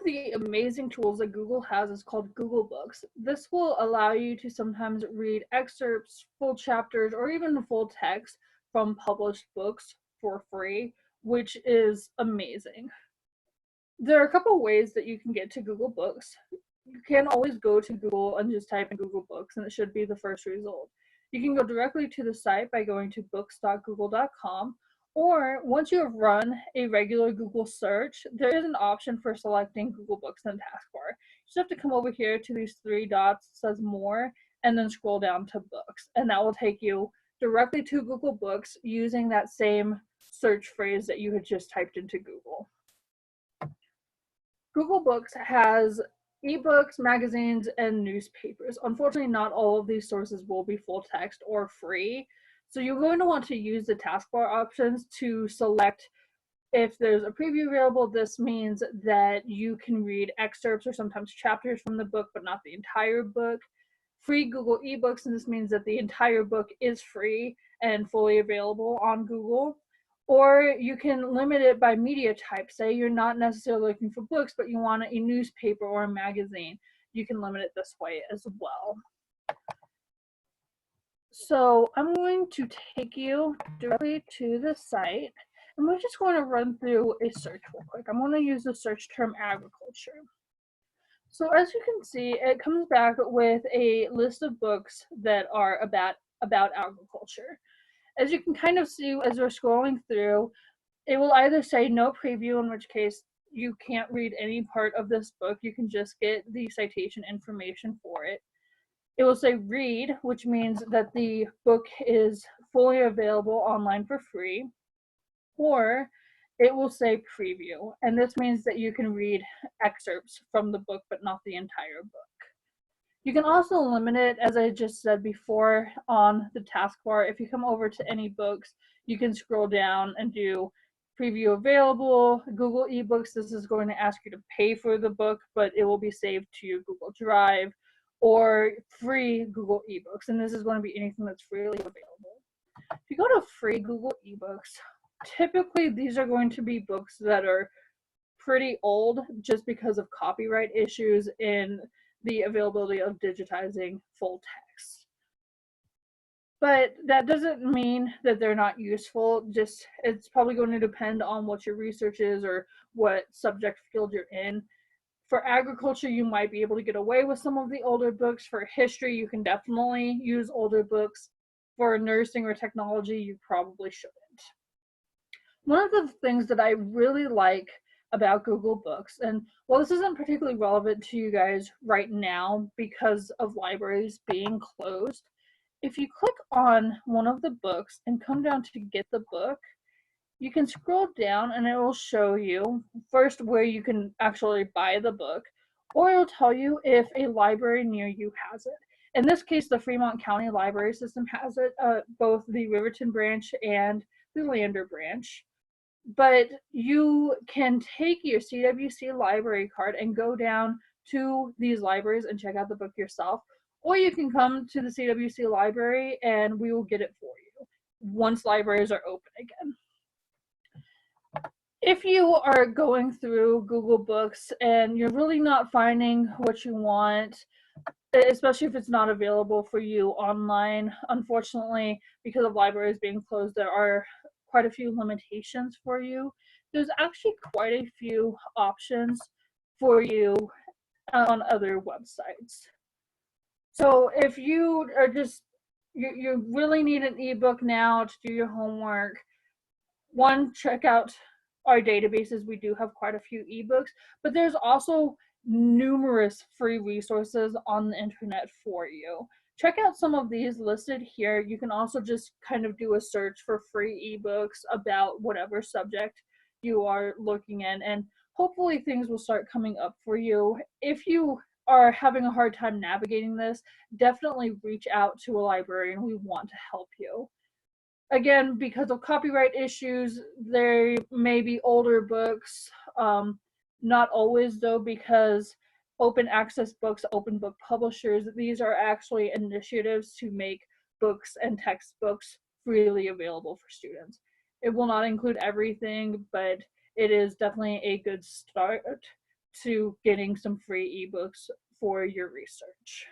the amazing tools that Google has is called Google Books. This will allow you to sometimes read excerpts, full chapters, or even full text from published books for free, which is amazing. There are a couple ways that you can get to Google Books. You can always go to Google and just type in Google Books, and it should be the first result. You can go directly to the site by going to books.google.com, or once you have run a regular Google search, there is an option for selecting Google Books in the taskbar. You just have to come over here to these three dots that says More, and then scroll down to Books, and that will take you directly to Google Books using that same search phrase that you had just typed into Google. Google Books has ebooks, magazines, and newspapers. Unfortunately, not all of these sources will be full text or free. So you're going to want to use the taskbar options to select if there's a preview available. This means that you can read excerpts or sometimes chapters from the book, but not the entire book. Free Google ebooks, and this means that the entire book is free and fully available on Google. Or you can limit it by media type. Say you're not necessarily looking for books, but you want a newspaper or a magazine. You can limit it this way as well. So I'm going to take you directly to the site, and we're just going to run through a search real quick. I'm going to use the search term agriculture. So as you can see, it comes back with a list of books that are about agriculture. As you can kind of see as we're scrolling through, it will either say no preview, in which case you can't read any part of this book. You can just get the citation information for it. It will say read, which means that the book is fully available online for free. Or it will say preview, and this means that you can read excerpts from the book, but not the entire book. You can also limit it, as I just said before, on the taskbar. If you come over to any books, you can scroll down and do preview available, Google eBooks. This is going to ask you to pay for the book, but it will be saved to your Google Drive, or free Google eBooks, and this is going to be anything that's freely available. If you go to free Google eBooks, typically these are going to be books that are pretty old just because of copyright issues in the availability of digitizing full text. But that doesn't mean that they're not useful. Just it's probably going to depend on what your research is or what subject field you're in. For agriculture, you might be able to get away with some of the older books. For history, you can definitely use older books. For nursing or technology, you probably shouldn't. One of the things that I really like about Google Books, and while this isn't particularly relevant to you guys right now because of libraries being closed, if you click on one of the books and come down to get the book, you can scroll down and it will show you first where you can actually buy the book, or it will tell you if a library near you has it. In this case, the Fremont County Library System has it, both the Riverton branch and the Lander branch. But you can take your CWC library card and go down to these libraries and check out the book yourself, or you can come to the CWC library and we will get it for you once libraries are open again. If you are going through Google Books and you're really not finding what you want, especially if it's not available for you online, unfortunately, because of libraries being closed, there are quite a few limitations for you. There's actually quite a few options for you on other websites. So if you are just, you really need an ebook now to do your homework, one, check out our databases. We do have quite a few ebooks, but there's also numerous free resources on the internet for you. Check out some of these listed here. You can also just kind of do a search for free ebooks about whatever subject you are looking in, and hopefully things will start coming up for you. If you are having a hard time navigating this, definitely reach out to a librarian. We want to help you. Again, because of copyright issues, there may be older books, not always though, because open access books, open book publishers, these are actually initiatives to make books and textbooks freely available for students. It will not include everything, but it is definitely a good start to getting some free ebooks for your research.